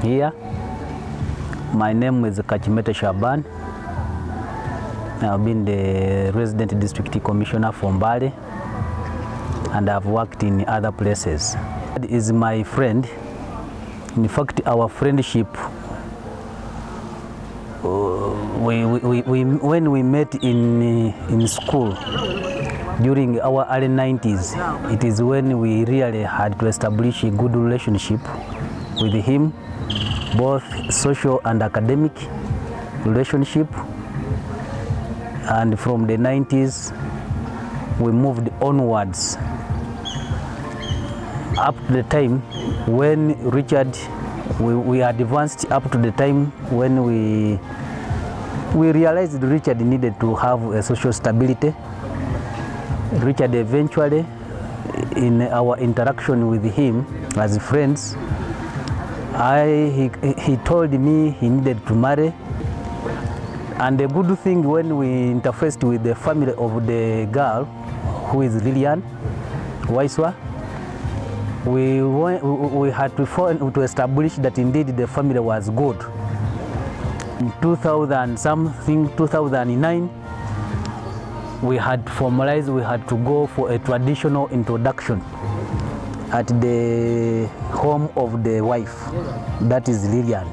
here. My name is Kachimete Shaban. I've been the resident district commissioner for Mbale, and I've worked in other places. He is my friend. In fact, our friendship, when we met in school during our early 90s, it is when we really had to establish a good relationship with him, both social and academic relationship. And from the 90s, we moved onwards up to the time when Richard, we advanced up to the time when we realized Richard needed to have a social stability. Richard eventually, in our interaction with him as friends, he told me he needed to marry. And the good thing, when we interfaced with the family of the girl, who is Lilian, Waiswa, we had to establish that indeed the family was good. In 2009, we had formalized, we had to go for a traditional introduction at the home of the wife, that is Lilian.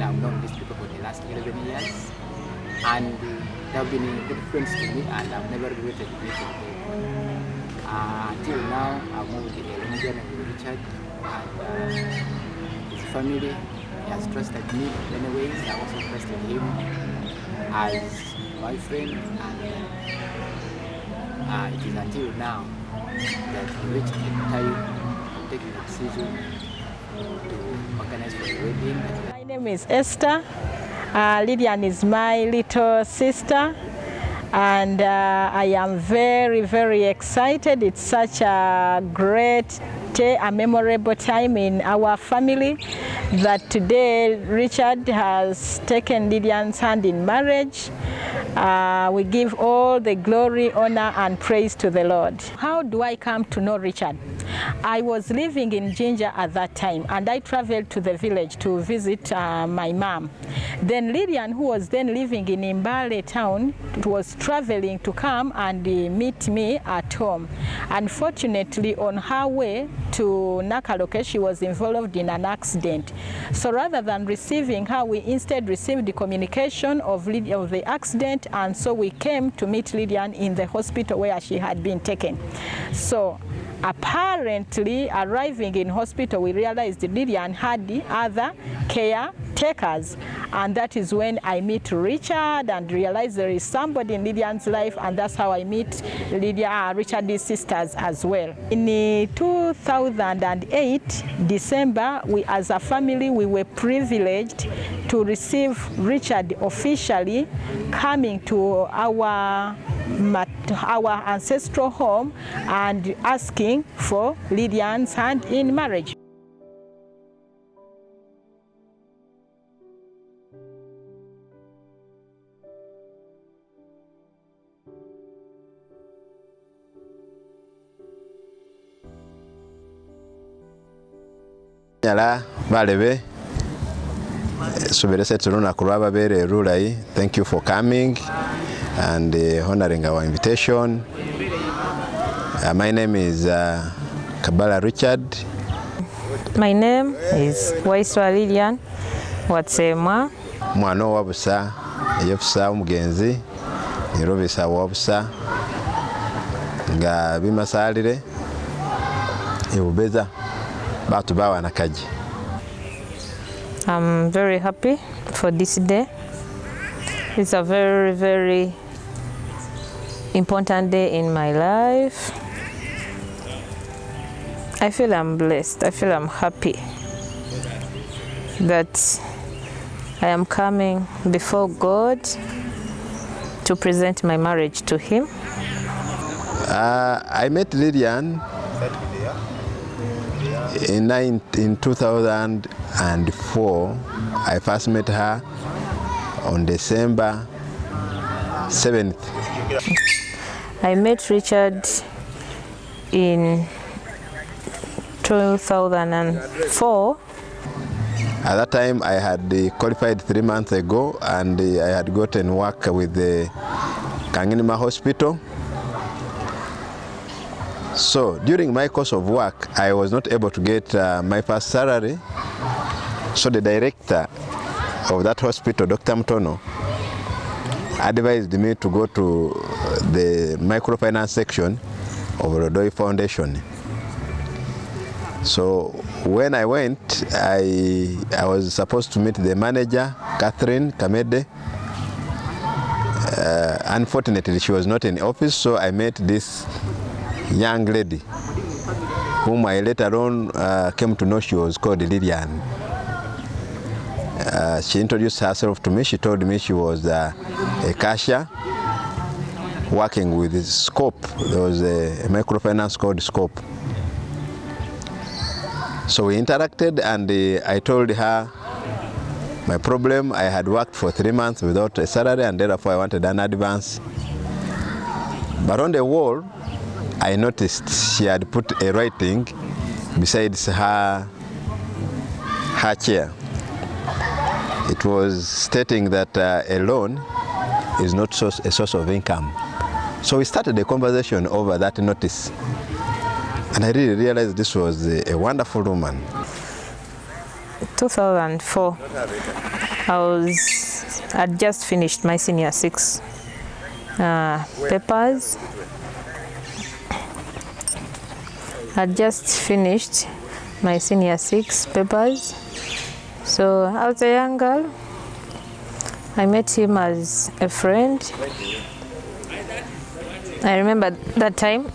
I've known these people for the last 11 years, and they have been good friends to me, and I've never regretted meeting them. Until now, I've moved to Lilian with Richard, and his family. He has trusted me in many ways. I also trusted him as my friend, and it is until now that we reached the time of taking a decision to organize for the wedding. My name is Esther. Lilian is my little sister, and I am very, very excited. It's such a great day, a memorable time in our family, that today Richard has taken Lilian's hand in marriage. We give all the glory, honor, and praise to the Lord. How do I come to know Richard? I was living in Jinja at that time, and I traveled to the village to visit my mom. Then Lilian, who was then living in Mbale town, was traveling to come and meet me at home. Unfortunately, on her way to Nakaloke, she was involved in an accident. So rather than receiving her, we instead received the communication of the accident, and so we came to meet Lilian in the hospital where she had been taken. So apparently, arriving in hospital, we realized Lilian had the other caretakers, and that is when I meet Richard and realize there is somebody in Lilian's life, and that's how I meet Richard's sisters as well. In 2008, December, we as a family, we were privileged to receive Richard officially coming to our ancestral home and asking for Lilian's hand in marriage. Nyala balebe subirese tuluna kulaba bere rulai. Thank you for coming and honoring our invitation. My name is Dr.Richard. My name is Lilian. Watsemwa. Mwana wabusa yefusa omugenzi nirobesa wabusa nga bimasalire ebubeza batu bawana kaji. I'm very happy for this day. It's a very, very important day in my life. I feel I'm blessed. I feel I'm happy that I am coming before God to present my marriage to Him. I met Lilian in 2004. I first met her on December 7th. I met Richard in 2004. At that time I had qualified 3 months ago, and I had gotten work with the Kanginima Hospital. So during my course of work I was not able to get my first salary, so the director of that hospital, Dr. Mtono, advised me to go to the microfinance section of Rodoi Foundation. So when I went, I was supposed to meet the manager, Catherine Kamede. Unfortunately, she was not in office, so I met this young lady, whom I later on came to know she was called Lilian. She introduced herself to me. She told me she was a cashier working with Scope. There was a microfinance called Scope. So we interacted, and I told her my problem. I had worked for 3 months without a salary, and therefore I wanted an advance. But on the wall, I noticed she had put a writing besides her chair. It was stating that a loan is not a source of income. So we started a conversation over that notice. And I really realized this was a wonderful woman. 2004, I'd just finished my senior 6 papers. I'd just finished my senior 6 papers. So I was a young girl. I met him as a friend. I remember that time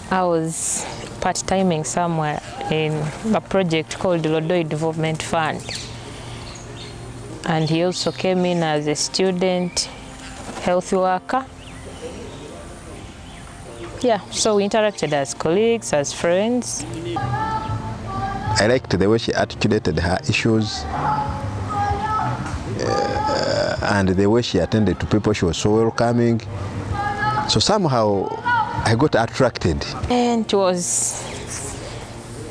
I was part-timing somewhere in a project called the Lodoi Development Fund. And he also came in as a student health worker. Yeah, so we interacted as colleagues, as friends. I liked the way she articulated her issues and the way she attended to people. She was so welcoming. So somehow I got attracted. And it was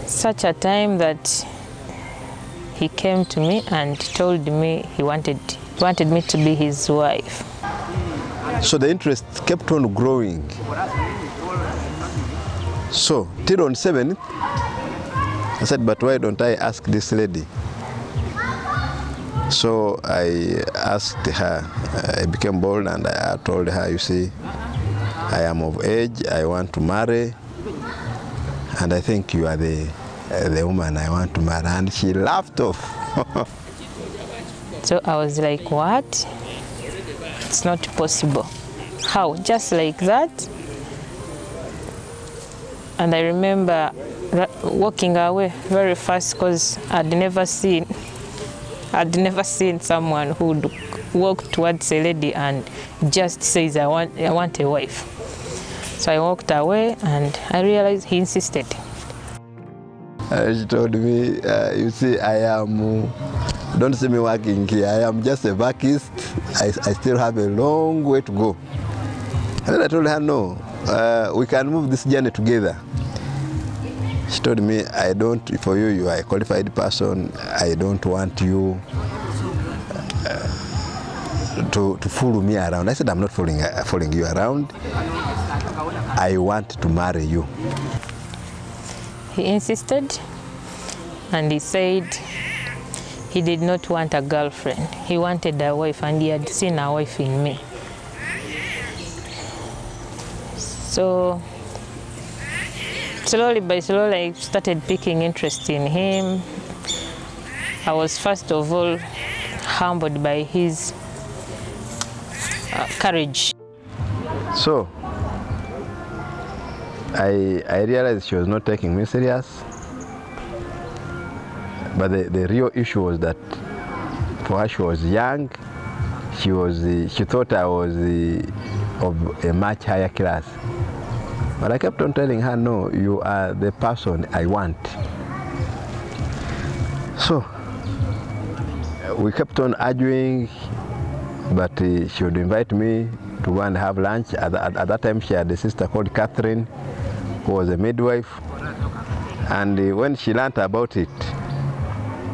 such a time that he came to me and told me he wanted me to be his wife. So the interest kept on growing. So till on 7th, I said, but why don't I ask this lady? So I asked her. I became bold, and I told her, you see, I am of age, I want to marry, and I think you are the woman I want to marry. And she laughed off. So I was like, what? It's not possible. How? Just like that? And I remember walking away very fast, because I'd never seen someone who would walk towards a lady and just says, I want a wife. So I walked away, and I realized he insisted. She told me, you see, don't see me working here. I am just a vacist. I still have a long way to go. And then I told her, no, we can move this journey together. She told me, for you, you are a qualified person. I don't want you to fool me around. I said, I'm not fooling you around. I want to marry you. he insisted, and he said he did not want a girlfriend. He wanted a wife, and he had seen a wife in me. So slowly by slowly, I started picking interest in him. I was first of all humbled by his courage. So I realized she was not taking me serious. But the real issue was that for her, she was young. She thought I was of a much higher class. But I kept on telling her, no, you are the person I want. So we kept on arguing, but she would invite me to go and have lunch. At that time, she had a sister called Catherine, who was a midwife. And when she learned about it,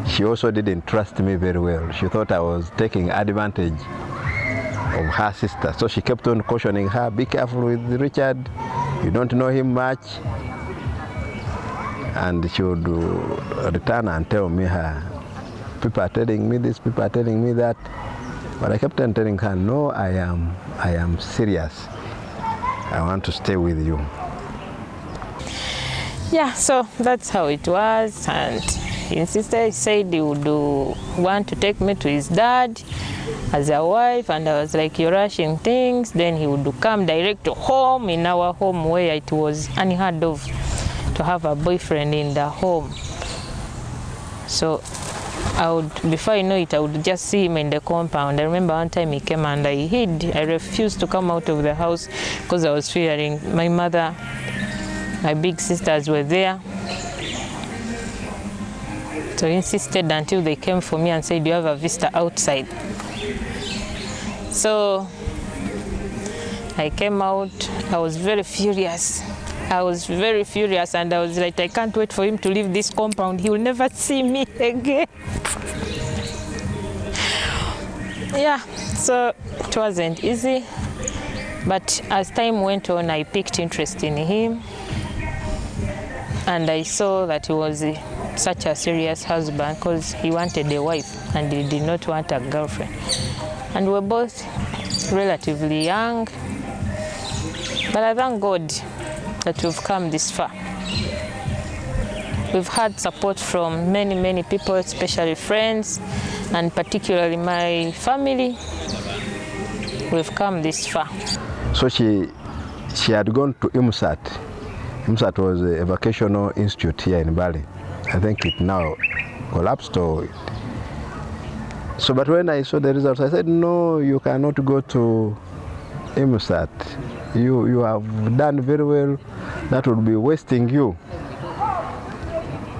she also didn't trust me very well. She thought I was taking advantage of her sister. So she kept on cautioning her, be careful with Richard. You don't know him much. And she would return and tell me people are telling me this, people are telling me that. But I kept on telling her, no, I am serious. I want to stay with you. Yeah, so that's how it was. And he insisted, he said he would want to take me to his dad as a wife, and I was like, you're rushing things. Then he would come direct to home, in our home where it was unheard of to have a boyfriend in the home. So before I know it, I would just see him in the compound. I remember one time he came and I hid. I refused to come out of the house because I was fearing. My mother, my big sisters were there. So he insisted until they came for me and said, you have a visitor outside. So I came out. I was very furious. And I was like, I can't wait for him to leave this compound. He will never see me again. Yeah, so it wasn't easy. But as time went on, I picked interest in him. And I saw that he was such a serious husband because he wanted a wife and he did not want a girlfriend. And we were both relatively young. But I thank God that we've come this far. We've had support from many, many people, especially friends, and particularly my family. We've come this far. So she had gone to IMSAT. IMSAT was a vocational institute here in Bali. I think it now collapsed. So, but when I saw the results, I said, no, you cannot go to IMSAT. You have done very well. That would be wasting you.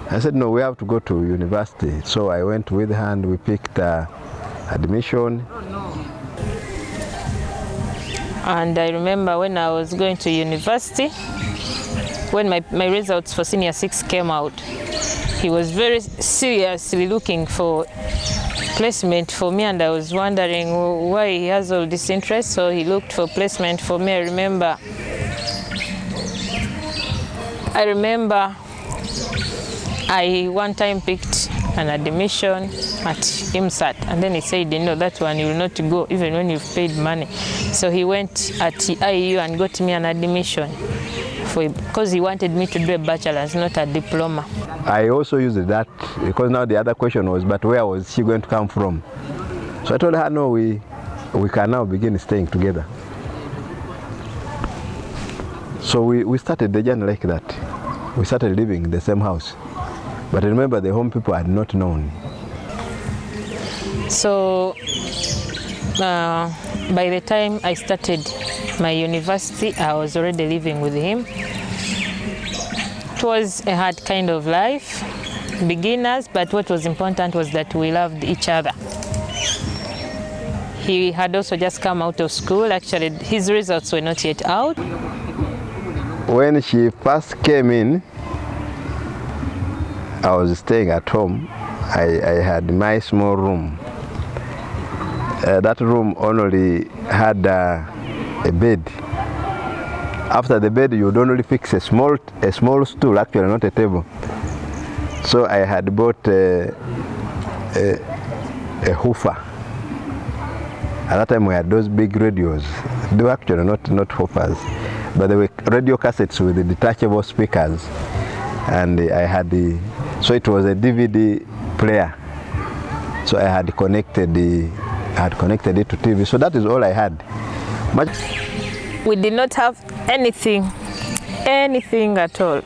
I said, no, we have to go to university. So I went with her and we picked admission. And I remember when I was going to university, when my results for senior 6 came out, he was very seriously looking for placement for me, and I was wondering why he has all this interest. So he looked for placement for me. I remember I one time picked an admission at IMSAT, and then he said, no, that one you will not go even when you've paid money. So he went at IU and got me an admission because he wanted me to do a bachelor's, not a diploma. I also used that because now the other question was, but where was she going to come from? So I told her, no, we can now begin staying together. So we started the journey like that. We started living in the same house. But remember, the home people had not known. So by the time I started my university, I was already living with him. It was a hard kind of life, beginners, but what was important was that we loved each other. He had also just come out of school. Actually, his results were not yet out. When she first came in, I was staying at home. I had my small room. That room only had a bed. After the bed, you would only fix a small stool, actually not a table. So I had bought a hoofer. At that time we had those big radios. They were actually not hoofers, but they were radio cassettes with the detachable speakers. And I had so it was a DVD player. So I had connected it to TV. So that is all I had. We did not have anything at all.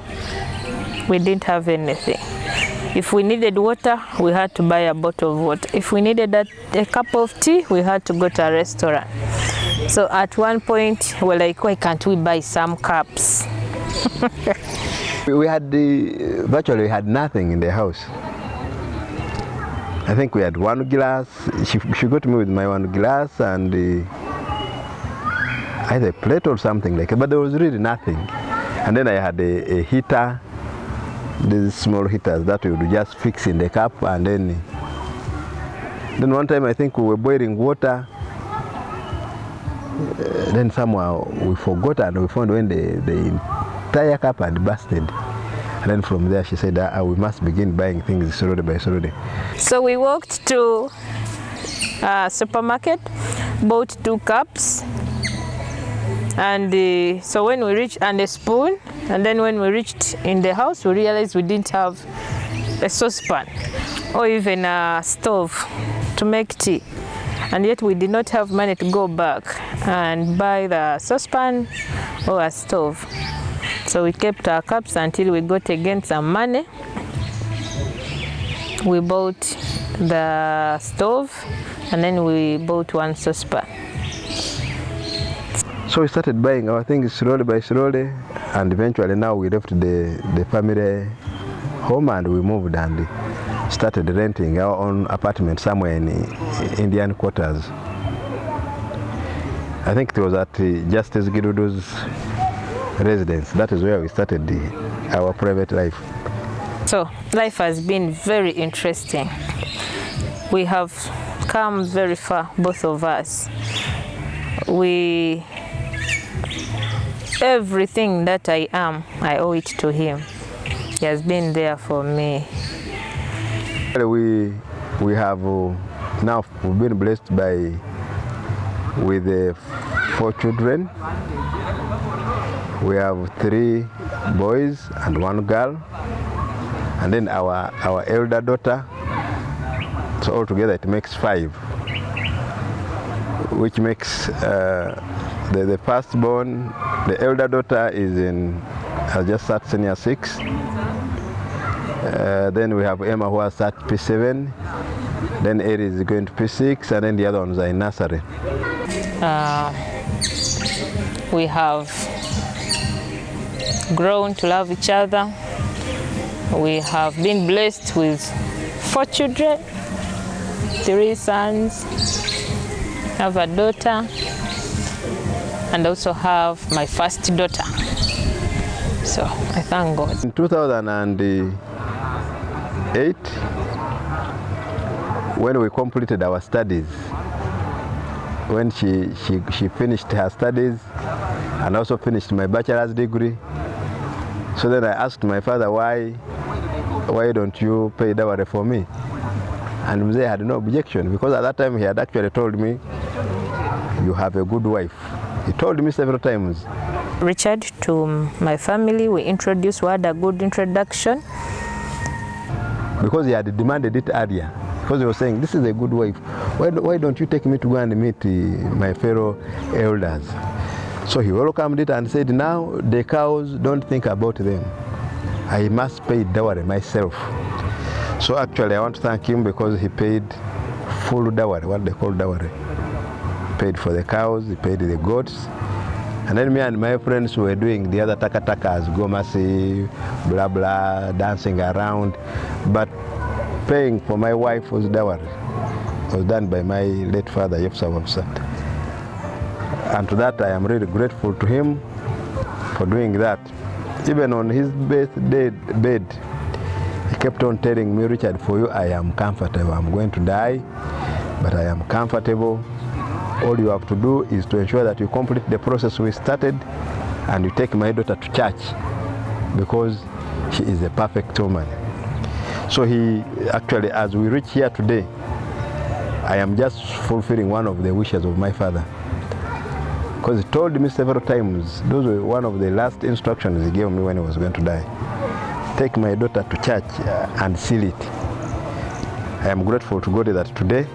We didn't have anything. If we needed water, we had to buy a bottle of water. If we needed a cup of tea, we had to go to a restaurant. So at one point, we're like, why can't we buy some cups? We had virtually had nothing in the house. I think we had one glass. She got me with my one glass and either a plate or something like that, but there was really nothing. And then I had a heater, these small heaters that we would just fix in the cup, and then one time I think we were boiling water. Then somehow we forgot and we found when the entire cup had busted. And then from there she said, we must begin buying things slowly by slowly. So we walked to a supermarket, bought 2 cups, and so when we reached, and a spoon, and then when we reached in the house, we realized we didn't have a saucepan or even a stove to make tea. And yet we did not have money to go back and buy the saucepan or a stove. So we kept our cups until we got again some money. We bought the stove and then we bought 1 saucepan. So we started buying our things slowly by slowly, and eventually now we left the family home and we moved and started renting our own apartment somewhere in Indian quarters. I think it was at Justice Girudu's residence. That is where we started our private life. So life has been very interesting. We have come very far, both of us. Everything that I am, I owe it to him. He has been there for me. We have now we've been blessed with 4 children. We have 3 boys and 1 girl, and then our elder daughter. So altogether it makes 5, which makes the firstborn, the elder daughter has just started senior 6. Then we have Emma who has started P7. Then Eri is going to P6, and then the other ones are in nursery. We have grown to love each other. We have been blessed with 4 children, 3 sons, have a daughter, and also have my first daughter. So I thank God. In 2008, when we completed our studies, when she finished her studies and also finished my bachelor's degree, so then I asked my father, why don't you pay dowry for me? And they had no objection, because at that time he had actually told me, you have a good wife. He told me several times. Richard, to my family, we had a good introduction. Because he had demanded it earlier. Because he was saying, this is a good wife. Why don't you take me to go and meet my fellow elders? So he welcomed it and said, now the cows, don't think about them. I must pay dowry myself. So actually I want to thank him because he paid full dowry, what they call dowry. Paid for the cows, he paid the goats. And then me and my friends were doing the other taka-takas, gomasi, blah blah, dancing around. But paying for my wife was dowry. It was done by my late father, Yefsa Wafsat. And to that I am really grateful to him for doing that. Even on his birthday bed, he kept on telling me, Richard, for you I am comfortable. I'm going to die, but I am comfortable. All you have to do is to ensure that you complete the process we started, and you take my daughter to church because she is a perfect woman. So he actually, as we reach here today, I am just fulfilling one of the wishes of my father. Because he told me several times, those were one of the last instructions he gave me when he was going to die. Take my daughter to church and seal it. I am grateful to God that today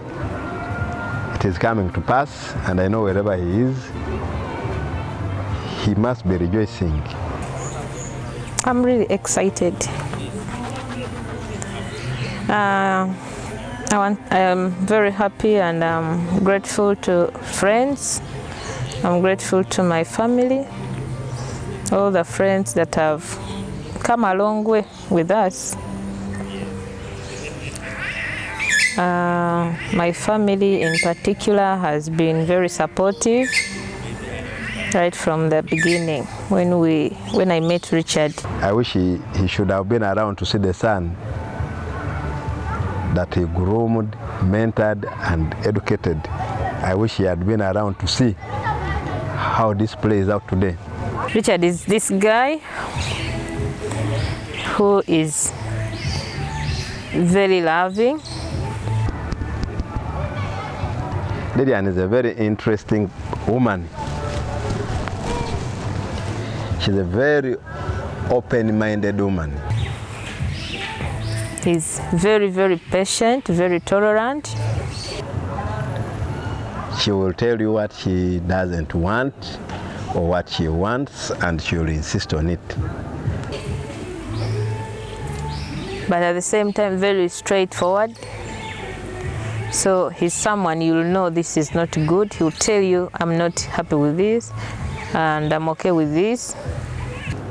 it is coming to pass, and I know wherever he is, he must be rejoicing. I'm really excited. I am very happy, and I'm grateful to friends. I'm grateful to my family, all the friends that have come a long way with us. My family in particular has been very supportive right from the beginning when I met Richard. I wish he should have been around to see the son that he groomed, mentored, and educated. I wish he had been around to see how this plays out today. Richard is this guy who is very loving. Lilian is a very interesting woman. She's a very open-minded woman. He's very, very patient, very tolerant. She will tell you what she doesn't want or what she wants, and she will insist on it. But at the same time, very straightforward. So he's someone you'll know this is not good. He'll tell you, I'm not happy with this, and I'm okay with this.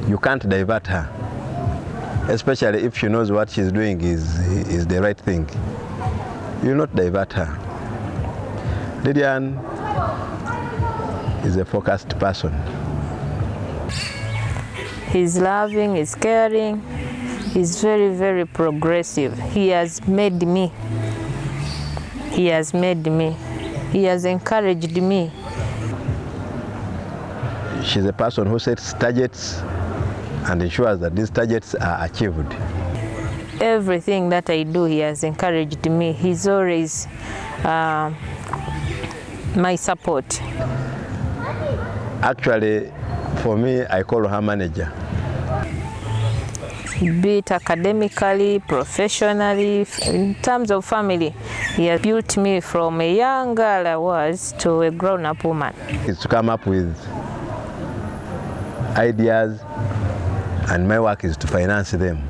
You can't divert her, especially if she knows what she's doing is the right thing. You'll not divert her. Lilian is a focused person. He's loving, he's caring, he's very, very progressive. He has made me. He has made me. He has encouraged me. She's a person who sets targets and ensures that these targets are achieved. Everything that I do, he has encouraged me. He's always my support. Actually, for me, I call her manager. Be it academically, professionally, in terms of family, he has built me from a young girl I was to a grown-up woman. It's to come up with ideas, and my work is to finance them.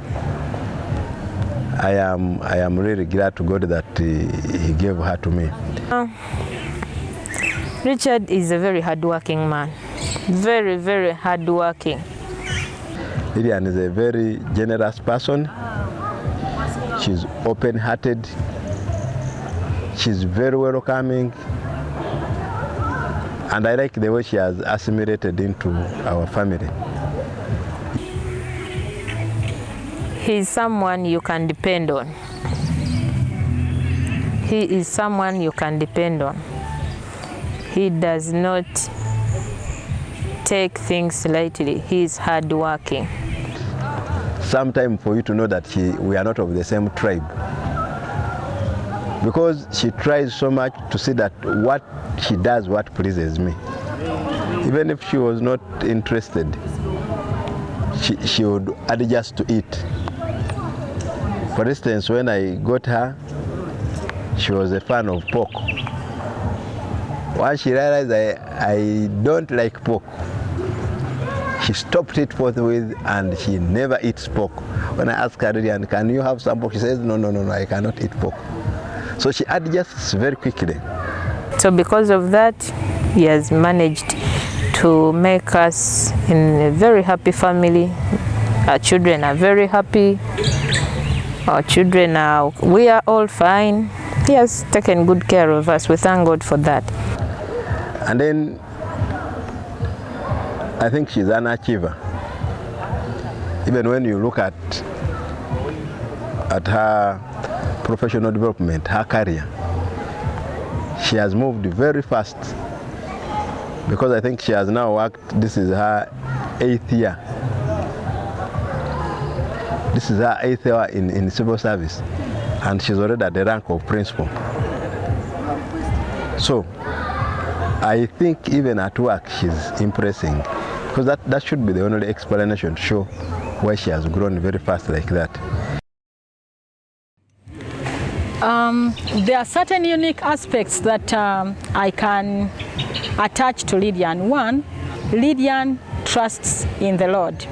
I am really glad to God that he gave her to me. Richard is a very hardworking man. Very, very hardworking. Lilian is a very generous person. She's open-hearted. She's very welcoming. And I like the way she has assimilated into our family. He's someone you can depend on. He is someone you can depend on. He does not take things lightly. He is hardworking. Sometimes for you to know that we are not of the same tribe. Because she tries so much to see that what she does, what pleases me. Even if she was not interested, she would adjust to it. For instance, when I got her, she was a fan of pork. Once she realized I don't like pork, she stopped it forthwith, and she never eats pork. When I asked her, Lilian, can you have some pork? She says, no, I cannot eat pork. So she adjusts very quickly. So because of that, he has managed to make us in a very happy family. Our children are very happy. Our children we are all fine. He has taken good care of us. We thank God for that. And then I think she's an achiever. Even when you look at her professional development, her career, she has moved very fast, because I think she has now worked, this is her 8th year. This is her 8th year in civil service, and she's already at the rank of principal. So I think even at work she's impressing, because that should be the only explanation to show why she has grown very fast like that. There are certain unique aspects that I can attach to Lilian. One, Lilian trusts in the Lord.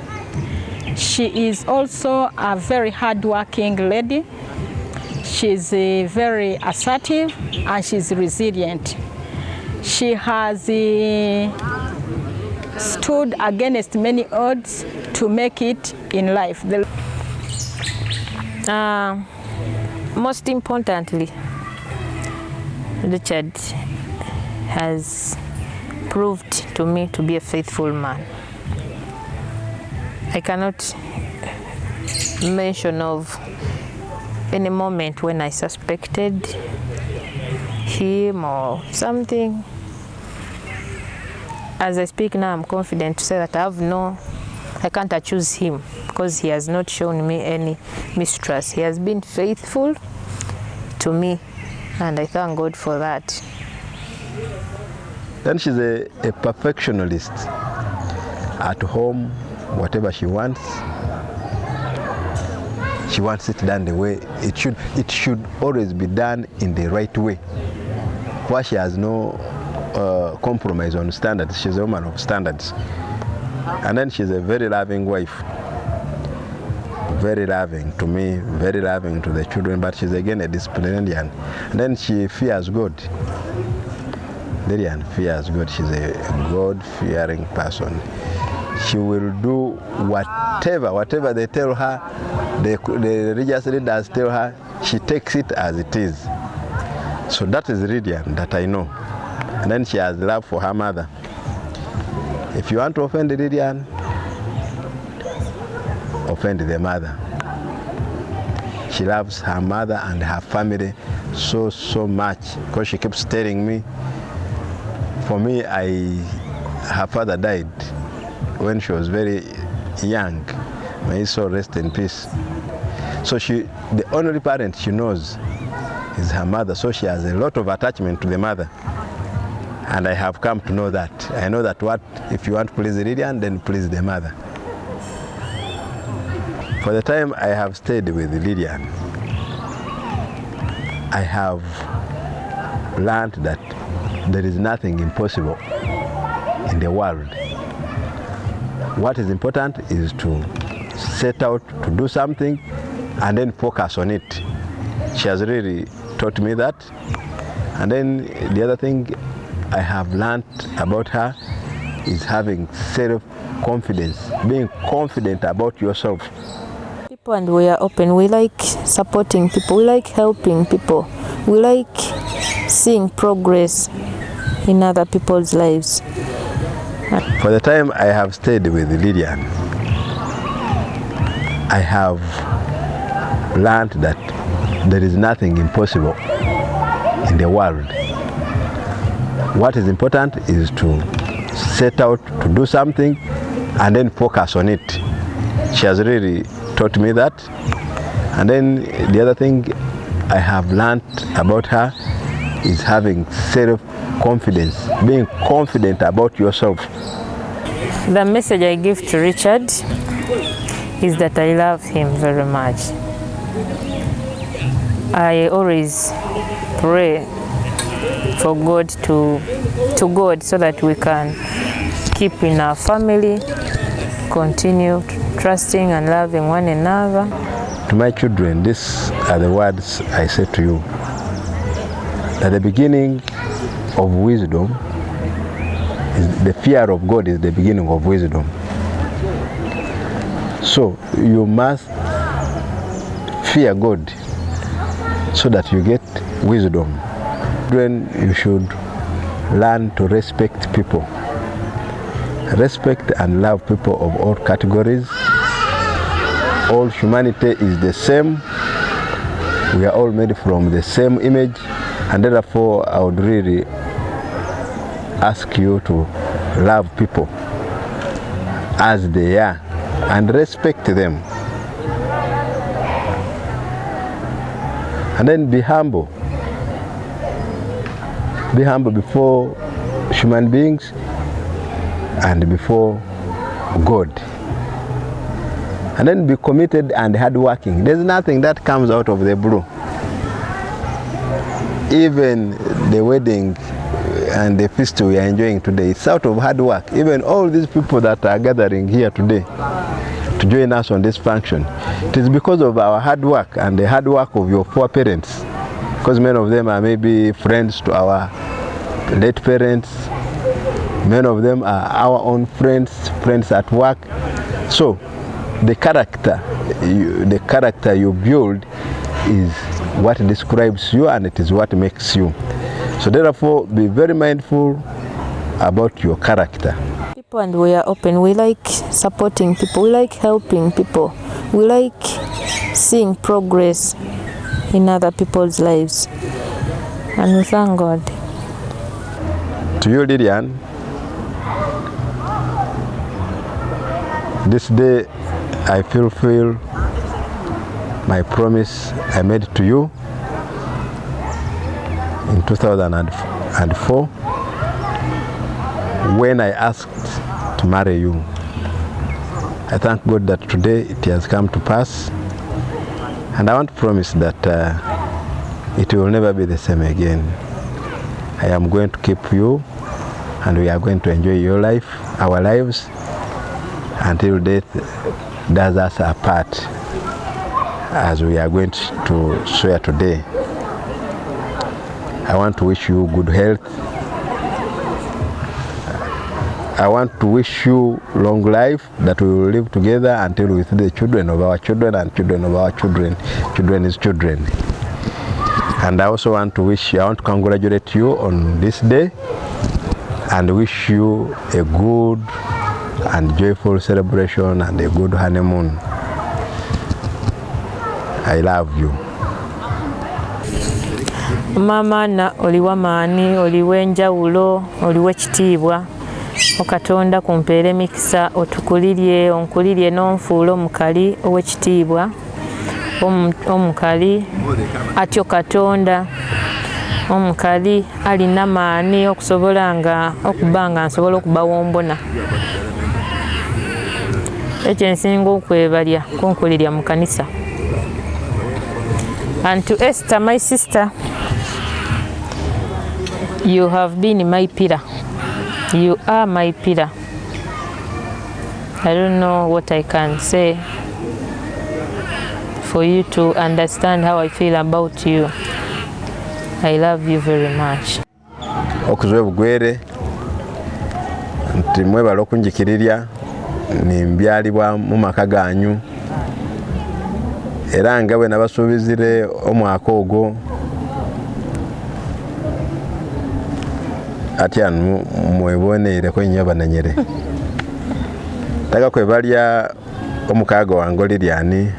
She is also a very hardworking lady. She's very assertive and she's resilient. She has stood against many odds to make it in life. Most importantly, Richard has proved to me to be a faithful man. I cannot mention of any moment when I suspected him or something. As I speak now, I'm confident to say that I can't accuse him, because he has not shown me any mistrust. He has been faithful to me, and I thank God for that. Then she's a perfectionist. At home, whatever she wants it done the way it should. It should always be done in the right way, where she has no compromise on standards. She's a woman of standards. And then she's a very loving wife, very loving to me, very loving to the children, but she's again a disciplinarian. And then she fears God. Lilian fears God. She's a God-fearing person. She will do whatever they tell her, the religious leaders tell her, she takes it as it is. So that is Lilian that I know. And then she has love for her mother. If you want to offend Lilian, offend the mother. She loves her mother and her family so much, because she keeps telling me, for me, her father died when she was very young. May his soul rest in peace. So the only parent she knows is her mother, so she has a lot of attachment to the mother. And I have come to know that. I know that if you want to please Lilian, then please the mother. For the time I have stayed with Lilian, I have learned that there is nothing impossible in the world. What is important is to set out to do something and then focus on it. She has really taught me that. And then the other thing I have learned about her is having self-confidence, being confident about yourself. People, and we are open. We like supporting people. We like helping people. We like seeing progress in other people's lives. For the time I have stayed with Lilian, I have learned that there is nothing impossible in the world. What is important is to set out to do something and then focus on it. She has really taught me that. And then the other thing I have learned about her is having self-confidence, being confident about yourself. The message I give to Richard is that I love him very much. I always pray for God to God, so that we can keep in our family, continue trusting and loving one another. To my children, these are the words I say to you, that the beginning of wisdom is the fear of God is the beginning of wisdom. So you must fear God so that you get wisdom. Children, you should learn to respect people. Respect and love people of all categories. All humanity is the same. We are all made from the same image, and therefore I would really ask you to love people as they are and respect them. And then be humble. Be humble before human beings and before God. And then be committed and hardworking. There's nothing that comes out of the blue. Even the wedding and the feast we are enjoying today, it's out of hard work. Even all these people that are gathering here today to join us on this function, it is because of our hard work and the hard work of your poor parents, because many of them are maybe friends to our late parents. Many of them are our own friends at work. So the character you build is what describes you, and it is what makes you. So therefore, be very mindful about your character. People, and we are open. We like supporting people. We like helping people. We like seeing progress in other people's lives. And we thank God. To you, Lilian, this day I fulfill my promise I made to you in 2004 when I asked to marry you. I thank God that today it has come to pass, and I want to promise that it will never be the same again. I am going to keep you, and we are going to enjoy your life, our lives, until death does us apart, as we are going to swear today. I want to wish you good health. I want to wish you long life, that we will live together until we see the children of our children and children of our children, children's children. And I also want to congratulate you on this day and wish you a good and joyful celebration and a good honeymoon. I love you. Mama na oliwa maani, oliwe njawulo, oliwe ekitiibwa. Okatonda kumpeere mikisa otukulirye, onkulirye n'onfuula omukali ow'ekitiibwa, omukali atyo Katonda, omukali alina maani okuba nga nsobola okubawombona. Ekyo nsinga okwebalya kunkulirya mu kanisa. And to Esther, my sister, you have been my pillar. You are my pillar. I don't know what I can say for you to understand how I feel about you. I love you very much. Okuzwe bugwere nti mwebala okunjikirirya nimbyalibwa mu maka ganyu, era nga bwe nabasuubizire omwaka ogwo atya mweboneireko nnyo bananyere. Taka kwebalya omukaaga wange Lilian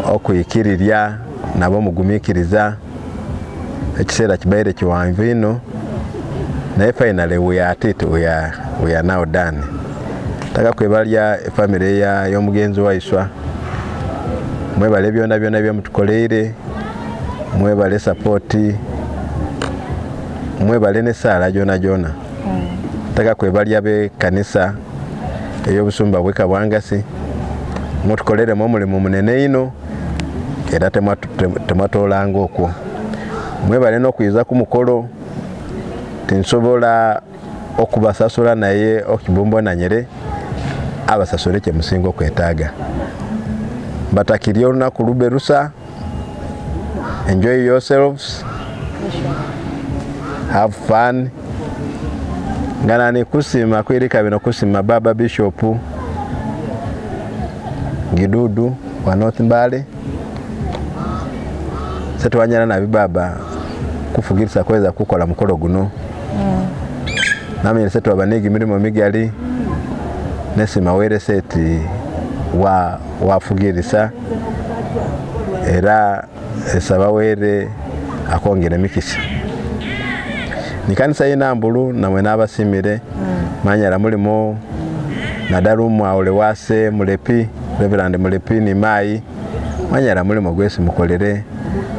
okuyikirirya nabo mugumikiriza ekiseera kibaire kiwanvu ino, naye finally we are now done. Taka kwebalya family y'omugenzi waiswa, mwebale byona byemutukoleire, mwebale support, mwebale n'essaala jona. Taka kwebalya be kanisa ey'obusumba bwe Kabwangasi, mutukoleremu omulimu munene ino era temwatoolanga okwo. Mwebale n'okuyiza ku mukolo, tinsobola okubasasula naye okibumbonanyere abasasule kye musinga okwetaaga. Batakirye olunaku lube lusa. Enjoy yourselves, have fun. Nganani kusima kwirika bino kusima Baba Bishop Gidudu wa North Mbale setwanyana na bibaba kufugirisa kweza kukola mukolo guno. Nami setu abanigi mirimo migali nesima were seti wafugirisa era esaba were akongera mikisi. Ni kanisa y'Inambulu namwe n'abasimire manyala mulimo nadalu mwaule wase mulepi Reverend mulepi ni mai mwanyala mulimo gwesi mukolere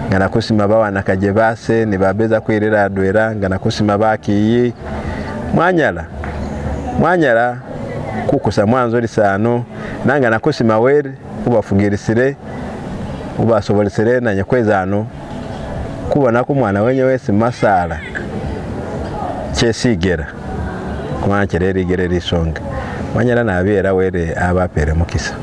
ngana kusima bawana kaje base ni babeza kwirira adwera ngana kusima bakiyi mwanyala kukusa mwanzo lisano nanga nakusima were ubafugirisire ubasobolesere na nyekwezano kubona ko mwana wenye wese masala chesigera kumana kerere igere risonga mwanyala nabera were abapere mukisa.